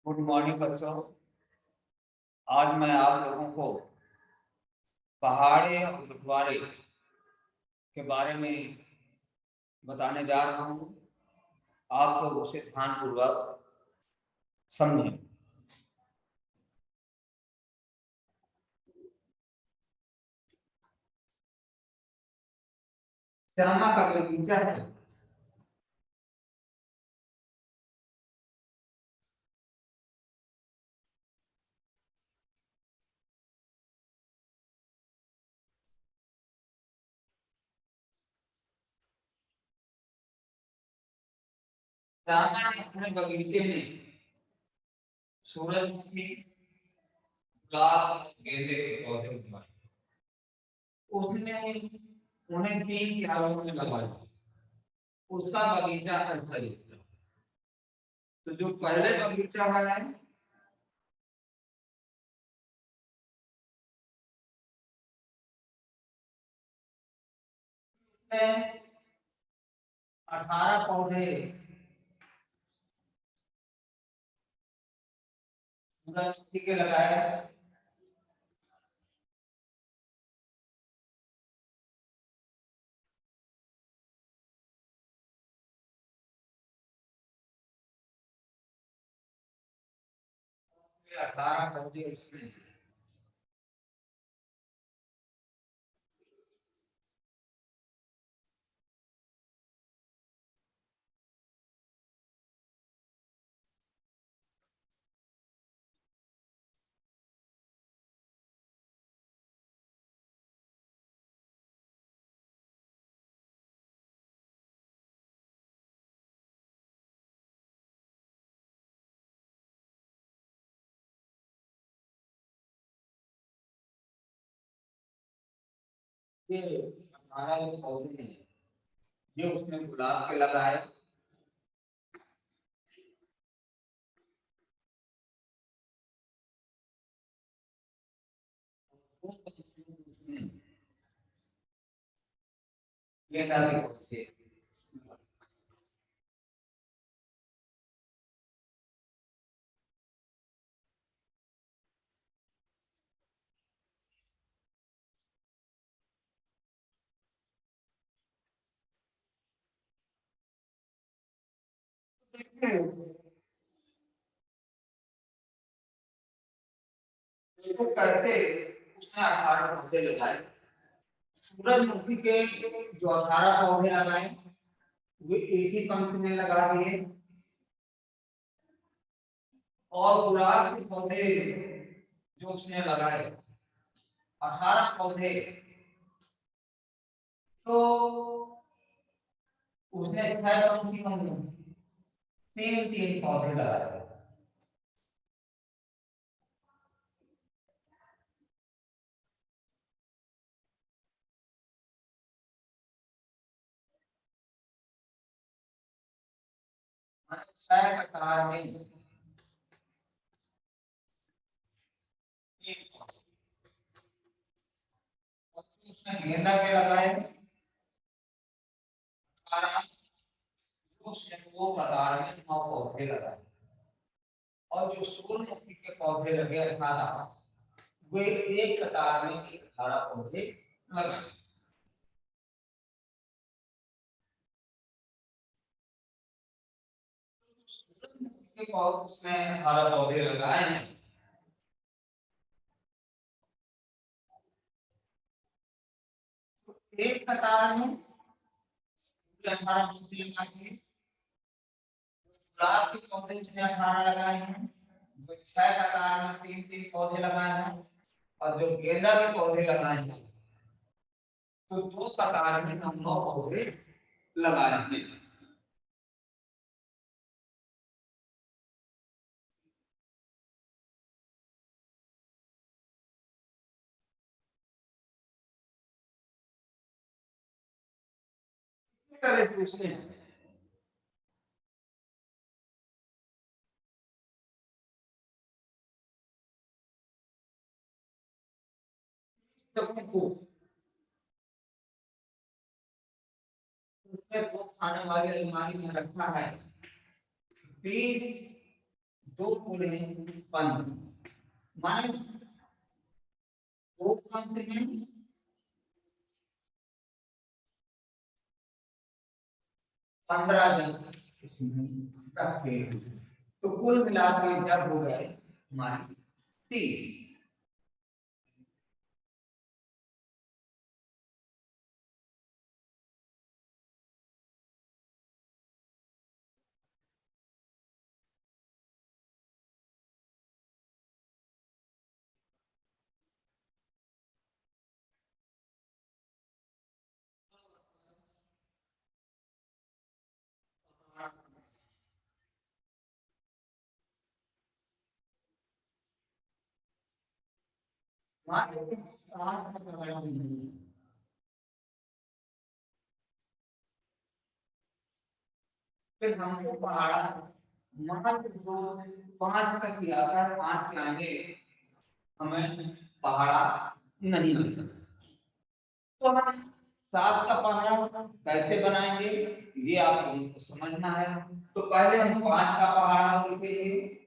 Good morning बच्चों। आज मैं आप लोगों को पहाड़े और बंटवारे के बारे में बताने जा रहा हूँ। आप लोग उसे ध्यानपूर्वक समझें। श्यामा का बगीचा है। श्यामा ने अपने बगीचे में सूरजमुखी, गुलाब, गेंदे के पौधे उगाए। उसने उन्हें 3 क्यारों में लगाया। उसका बगीचा ऐसा ही था। तो जो पहले बगीचा है उसमें 18 पौधे सूरजमुखी के लगाए। 18 पौधे उसमें। ये 18 जो पौधे हैं ये उसने गुलाब के लगाए। उसने गेंदा के पौधे। देखो कैसे उसने 18 पौधे लगाए। सूरजमुखी के जो 18 पौधे लगाए वे एक ही पंक्ति में लगा दिए। और गुलाब के पौधे जो उसने लगाए 18 पौधे, तो उसने 6 पंक्तियों में 3-3 पौधे लगाए। माने 6 कतार में 3 पौधे। उसने गेंदा के लगाए 18। उसने 2 कतार में 9 पौधे लगाए। और जो सूरजमुखी के पौधे लगे 18 वे एक कतार में 18 पौधे लगाए। सूरजमुखी के पौधे उसने 18 पौधे लगाए हैं। तो एक कतार में 18 पौधे लगाए। गुलाब के पौधे उसने 18 लगाए हैं। 6 कतार में 3-3 पौधे लगाए हैं। और जो गेंदा के पौधे लगाए हैं तो 2 कतार में 9 पौधे लगाए हैं। इस तरह से उसने सबको उसने 2 खाने वाली अलमारी में रखा है। 20 दो गुणे 15 माने दो पंथ में 15 जन इसमें रखे हैं। तो कुल मिला के जब हो गए हमारे 30। फिर हमको पहाड़ा मात्र दो 5 तक किया था, 5 के आगे हमें पहाड़ा नहीं मिलता। तो हम 7 का पहाड़ा कैसे बनाएंगे ये आपको समझना है। तो पहले हम 5 का पहाड़ा लिखेंगे।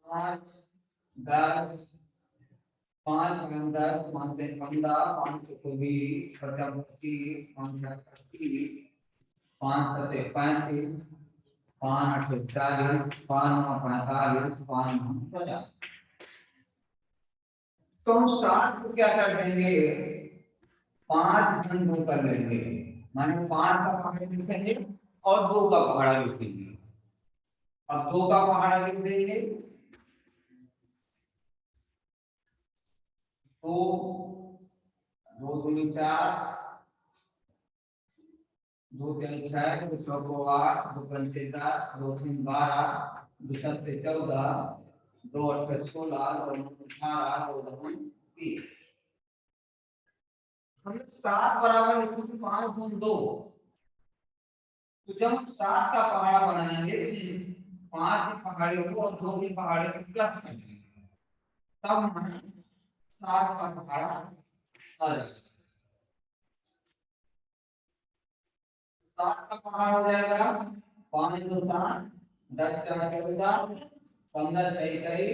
5 10 5 10 5 15 5 20 50 25 5 30 5 7 35 5 8 40 5 9 45 5 9 50। तो हम 7 को क्या कर देंगे 5 घन दो कर लेंगे, माने 5 का पहाड़ा लिखेंगे और 2 का पहाड़ा लिखेंगे। अब 2 का पहाड़ा लिख देंगे, 2 2 दूनी 4 2 3 6 2 चौको 8 2 पंचे 10 2 3 12 2 सत्ते 14 2 अठे 16 2 9 18 2 10 20। हमने 7 बराबर लिखा तो 5 गुण 2। तो जब हम 7 का पहाड़ा बनाएंगे 5 के पहाड़े को और 2 के पहाड़े को प्लस करेंगे, तब हमारा 7 का पहाड़ा आ जाएगा। 7 का पहाड़ा हो जाएगा 5 2 7 10 4 14 15 6 23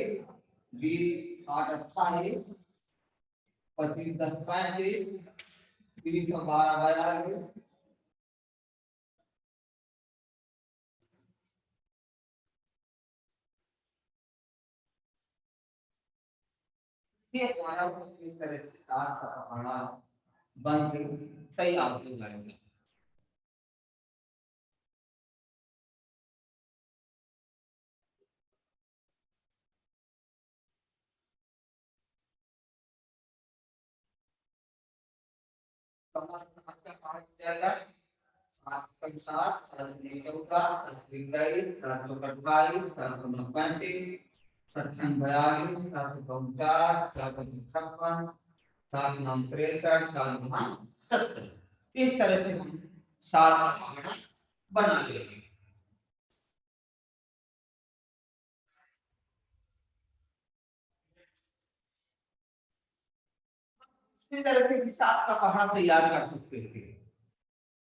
20 8 28 25 10 35 30 12 42। ये हमारा इस तरह से 7 का पहाड़ा बन के तैयार हो जाएगा। सात का पहाड़ हो जाएगा 7 का 7 7 में 14 7 में 23 7 में 28 7 में 35 7 में 42 7 में 49 7 में 56 7 में 63 7 में 70। इस तरह से हम 7 का पहाड़ा बना लेंगे। इसी तरह से भी 7 का पहाड़ा तैयार कर सकते थे।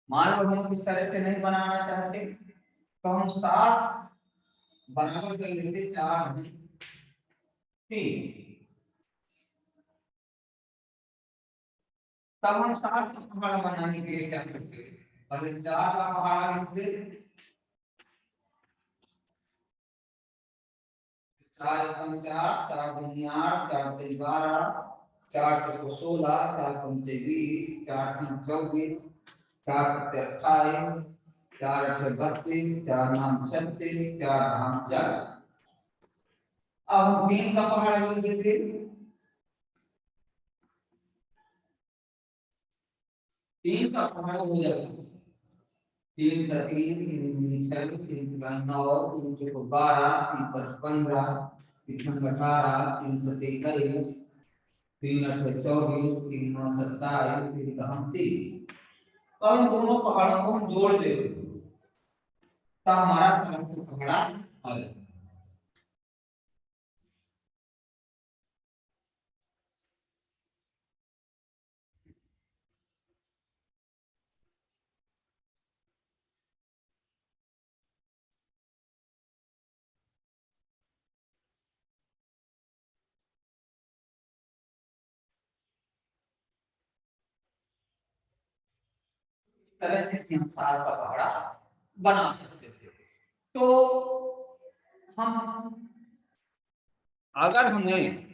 मान लो हम इस तरह से नहीं बनाना चाहते तो हम 7 बराबर कर लेते 4 3। तब हम 7 का पहाड़ा बनाने के लिए क्या करते पहले 4 का पहाड़ा लिखते 4 एकम 4 4 दूनी 8 4 तीन 12 4 चौको 16 4 पंचे 20 4 छक 24 4 सत्ते 28 4 अठे 32 4 नाम 36 4 धाम 40। अब हम 3 का पहाड़ा लिख देते 3 का पहाड़ा हो जाता 3 का 3 3 6 3 का 9 3 चौको 12 3 पर 15 3 18 3 सत्ते 21 3 अठे 24 3 9 27 3 का 30। और इन दोनों पहाड़ों को हम जोड़ देते तब हमारा समस्त पहाड़ा आ जाता। तरह से हम 7 का पहाड़ा बना सकते थे। तो हम अगर हमें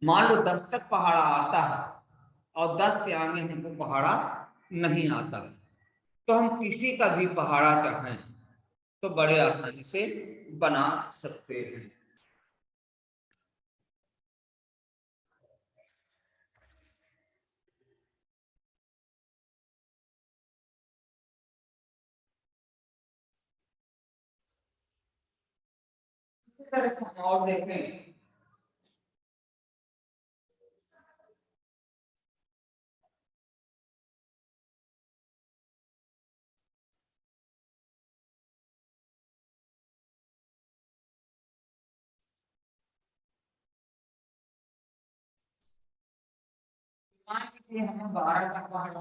मान लो 10 तक पहाड़ा आता है और 10 के आगे हमको पहाड़ा नहीं आता, तो हम किसी का भी पहाड़ा चाहें तो बड़े आसानी से बना सकते हैं। इसी तरह से हम और देखें मान लीजिए हमें 12 का पहाड़ा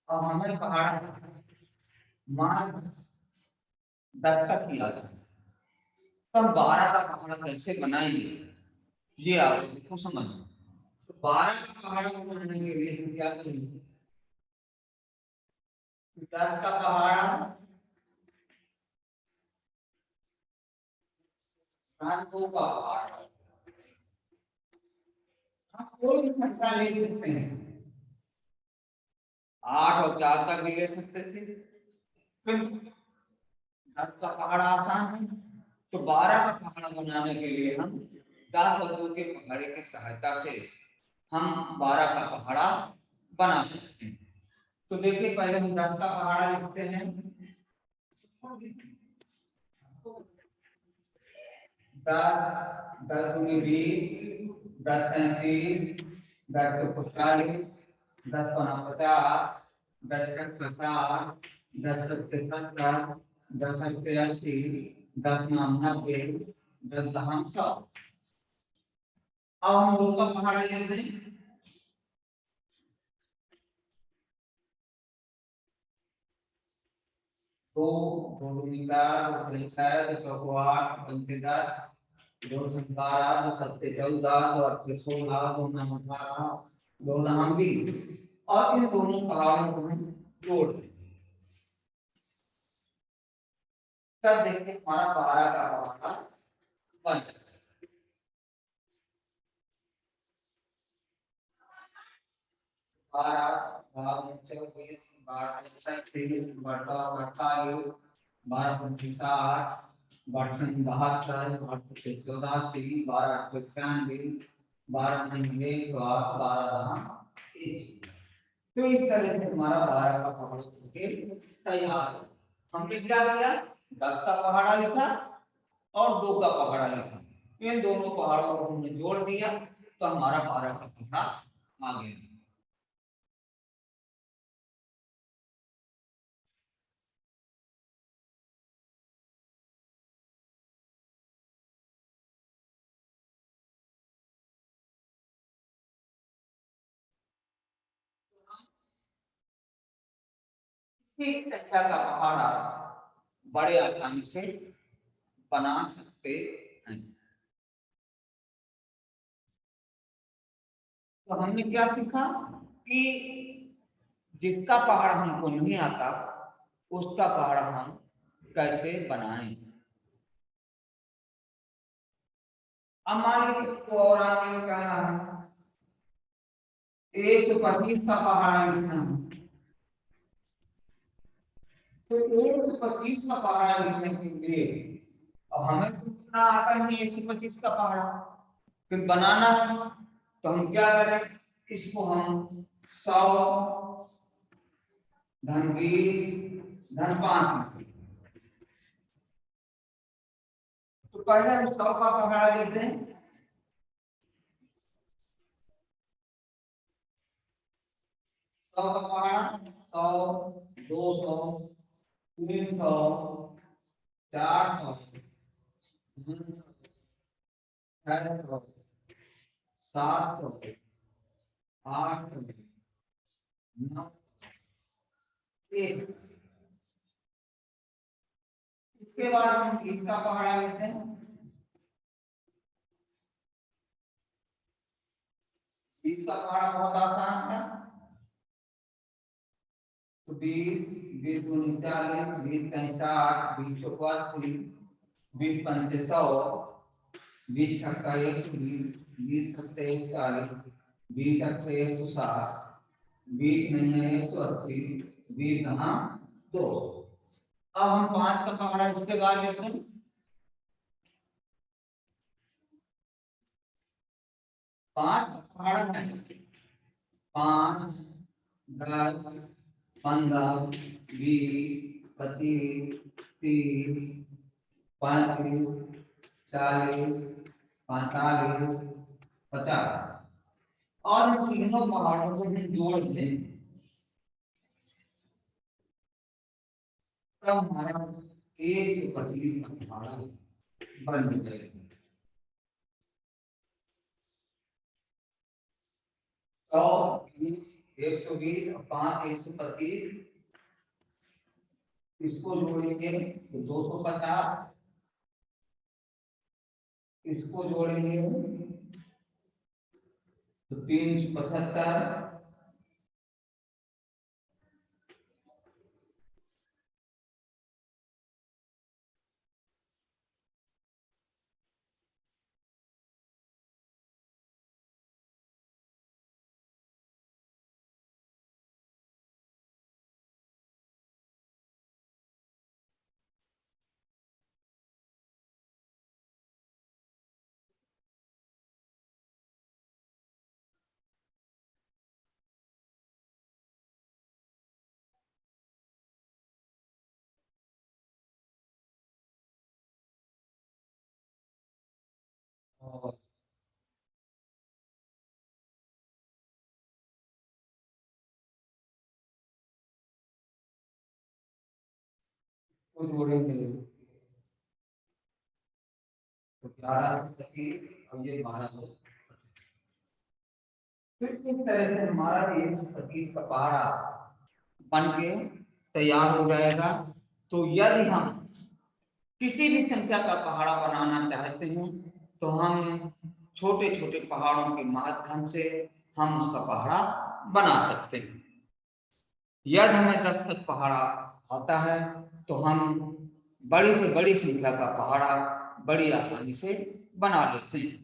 और हमें पहाड़ा मान 10 तक किया था, तो हम 12 का पहाड़ा कैसे बनाएंगे ये आपको समझना। तो 12 का पहाड़ा बनाने के लिए हम क्या करेंगे, 10 का पहाड़ा 2 का पहाड़ा, हम कोई भी संख्या ले सकते हैं, 8 और 4 का भी ले सकते थे, फिर 10 का पहाड़ा आसान है। तो 12 का पहाड़ा बनाने के लिए हम 10 और 2 के पहाड़े की सहायता से हम 12 का पहाड़ा बना सकते हैं। तो देखिए पहले हम 10 का पहाड़ा लिखते हैं, 10 10 दूनी 20, 10 37, 10 चौको 40, 10 पना 50, 10 छक्के 60, 10 सत्ते 70, 10 अट्ठे 80, 10 नाम 90, 10 दहम 100। अब हम 2 का पहाड़ा लेते हैं, दो दो दूनी 4, दो तीन 6, दो चौको 8, पंचे 10, 2 छक्के 12, 2 सत्ते 14, 2 अट्ठे 16, 2 नाम 18, 2 दहम 20 और इन दोनों पहाड़ों को हम जोड़ दें। तब देखते हमारा 12 का पहाड़ा बन जाएगा। 12 भाग 24, 12 36, 12 48, 12 25 60, 12 72, 12 84, 12 95, 12 99, 12 दहम 1। तो इस तरह से हमारा 12 का पहाड़ा तैयार है। हमने क्या किया, 10 का पहाड़ा लिखा और 2 का पहाड़ा लिखा, इन दोनों पहाड़ों को हमने जोड़ दिया तो हमारा 12 का पहाड़ा आ गया। इसी संख्या का पहाड़ा बड़े आसानी से बना सकते हैं। तो हमने क्या सीखा कि जिसका पहाड़ा हमको नहीं आता उसका पहाड़ा हम कैसे बनाएं। अब मान लीजिए तो और आगे कहना है 125 का पहाड़ा लिखना है, तो 125 का पहाड़ा लिखने के लिए अब हमें तो इतना आता नहीं 125 का पहाड़ा, फिर बनाना है तो हम क्या करें, इसको हम 100 धन 20 धन 5, तो पहले हम 100 का पहाड़ा लेते हैं, 100 का पहाड़ा 100 200 300 400 600 700 800 9 1। इसके बाद हम 20 का पहाड़ा लेते हैं, 20 का पहाड़ा बहुत आसान है। तो 20, 20 दूनी 40, 20 का 60, 20 चौका 80, 20 पंचे 100, 20 छक्का 120, 20 सत्ते 140, 20 अट्ठे 160, 20 नहीं है 180, 20 यहाँ 2। अब हम 5 का पहाड़ा इसके बाद लेते हैं। 5 का पहाड़ा है 5, 10, 15, 20, 25, 30, 35, 40, 45, 50 और इन तीनों पहाड़ों को भी जोड़ दें तब हमारा 125 का पहाड़ा बन जाएगा। 100, 120 और 5, 125 इसको जोड़ेंगे तो 250, इसको जोड़ेंगे तो 375, और इसको जोड़ेंगे तो 1125 और ये 1200। फिर इस तरह से हमारा 125 का पहाड़ा बन के तैयार हो जाएगा। तो यदि हम किसी भी संख्या का पहाड़ा बनाना चाहते हैं तो हम छोटे छोटे पहाड़ों के माध्यम से हम उसका पहाड़ा बना सकते हैं। यदि हमें 10 तक पहाड़ा आता है तो हम बड़ी से बड़ी संख्या का पहाड़ा बड़ी आसानी से बना लेते हैं।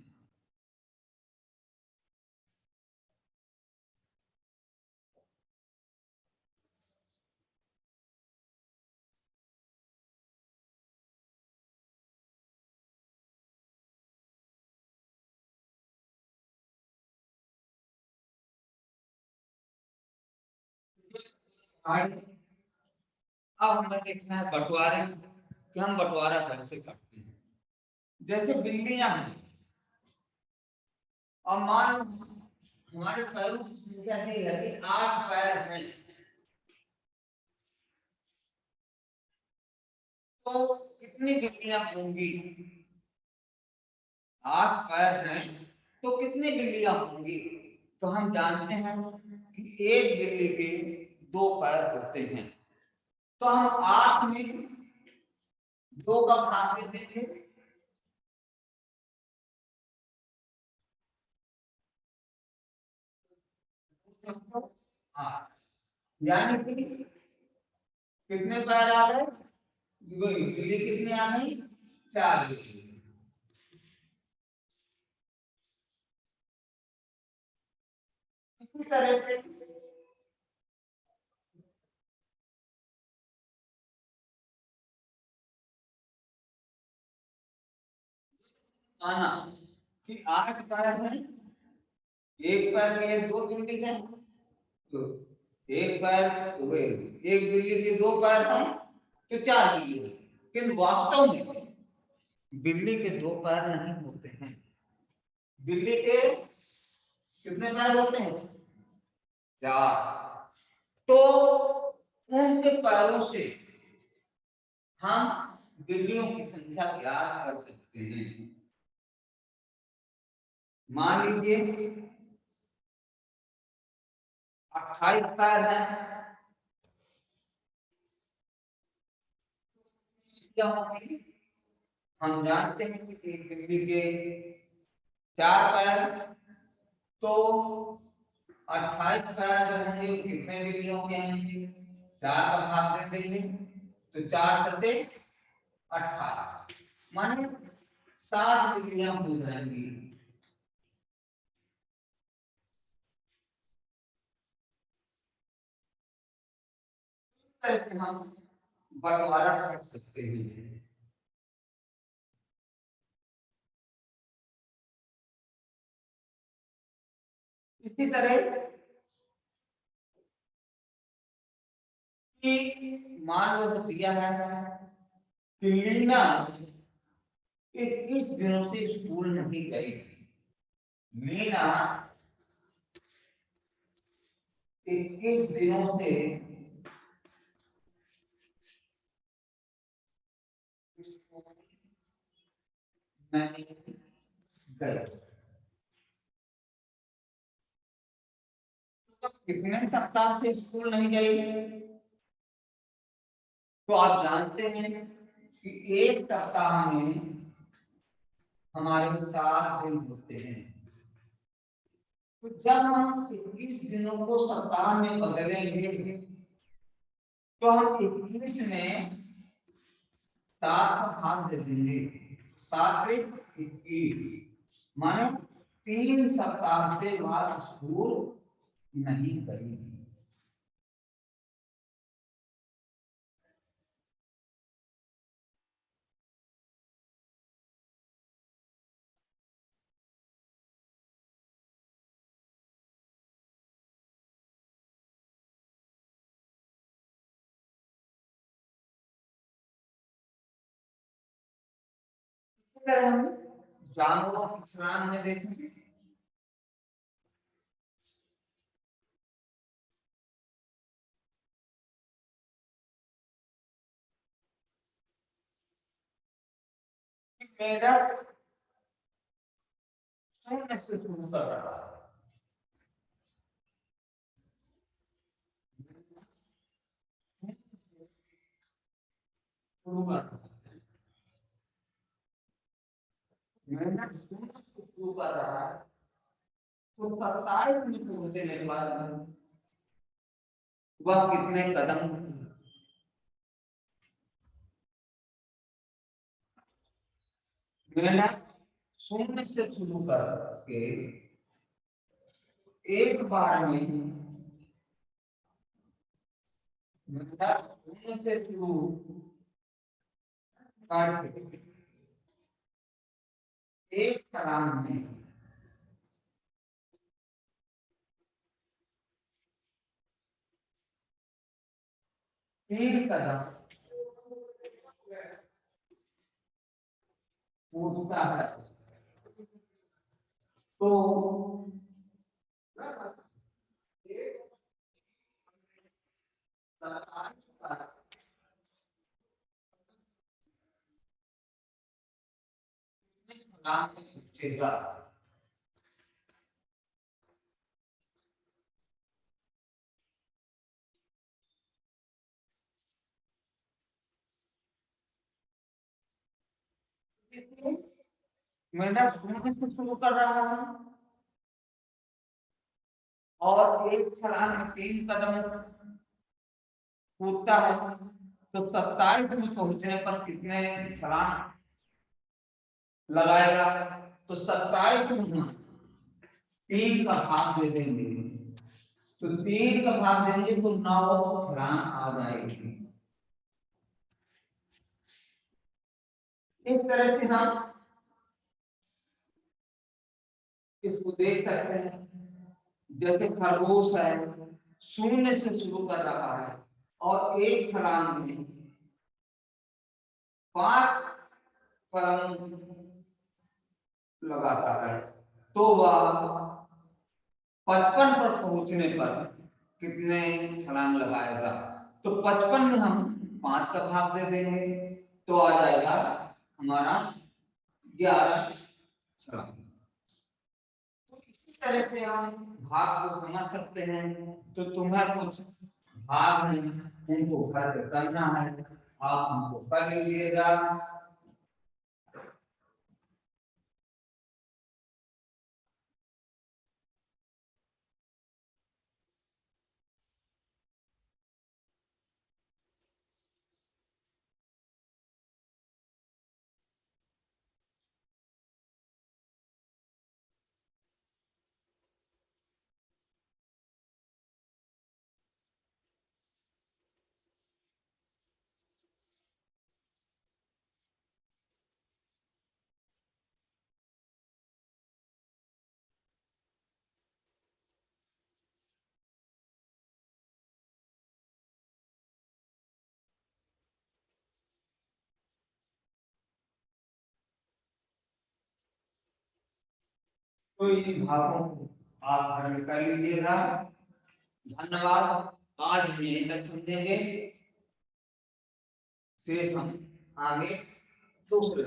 अब हमें देखना है बंटवारे कि हम बंटवारा कैसे करते हैं। जैसे बिल्लियां हैं और मान हमारे पैरों की संख्या नहीं है कि 8 पैर हैं तो कितनी बिल्लियां होंगी। 8 पैर हैं तो कितनी बिल्लियां होंगी। तो हम जानते हैं कि एक बिल्ली के 2 पैर होते हैं। तो हम 8 में 2 का भाग देंगे हाँ, यानी कि कितने पैर आ गए। बिल्ली कितनी आ गई 4 बिल्ली। इसी तरह से माना कि 8 पैर हैं, एक पैर के लिए 2 बिल्ली है तो एक पैर हुए, एक बिल्ली के 2 पैर हैं तो 4 बिल्ली है। किंतु वास्तव में बिल्ली के 2 पैर नहीं होते हैं। बिल्ली के कितने पैर होते हैं 4। तो उनके पैरों से हम बिल्लियों की संख्या ज्ञात कर सकते हैं। मान लीजिए 28 पैर है क्या होंगे। हम जानते हैं कि एक बिल्ली के 4 पैर तो 28 स्क्वायर जो होंगे कितने डिग्रियों के होंगे, 4 का भाग दे देंगे तो 4 सते 18 माने 60 डिग्रियां हो जाएंगी। इस तरह से हम बंटवारा कर सकते हैं। इसी तरह कि मान लो दिया है कि लीना 21 दिनों से स्कूल नहीं गई। मीना 21 दिनों से नहीं गई। तो कितने सप्ताह से स्कूल नहीं गई? तो आप जानते हैं कि एक सप्ताह में हमारे 7 दिन होते हैं। तो जब हम 21 दिनों को सप्ताह में बदलेंगे तो हम 21 में 7 का भाग दे देंगे, 7 21 माने 3 सप्ताह से बाद स्कूल नहीं गई। इसी तरह हम जानवरों की छलांग में देखेंगे। मेढक शून्य से शुरू कर रहा है। शुरू कर रहा है। मेढक शून्य से शुरू कर रहा है तो 27 में पहुंचने पर वह कितने कदम मेढक शून्य से शुरू करके एक बार में मेढक शून्य से शुरू करके एक छलांग में 3 कदम कूदता है। तो पूछेगा मेढक शून्य से शुरू कर रहा है और एक छलांग में 3 कदम कूदता है। तो 27 में पहुंचने पर कितने छलांग लगाएगा? तो 27 में हम 3 का भाग दे देंगे तो 3 का भाग देंगे तो 9 छलांग आ जाएगी। इस तरह से हम इसको देख सकते हैं। जैसे खरगोश है, शून्य से शुरू कर रहा है और एक छलांग में 5 कदम लगाता है तो वह 55 पर पहुंचने पर कितने छलांग लगाएगा? तो 55 में हम 5 का भाग दे देंगे तो आ जाएगा हमारा 11 छलांग। तो इसी तरह से हम भाग को समझ सकते हैं। तो तुम्हें कुछ भाग हैं उनको घर पे करना है, आप उनको कर लीजिएगा। तो इन भागों को आप घर में कर लीजिएगा। धन्यवाद। आज हम यहीं तक समझेंगे, शेष हम आगे दूसरे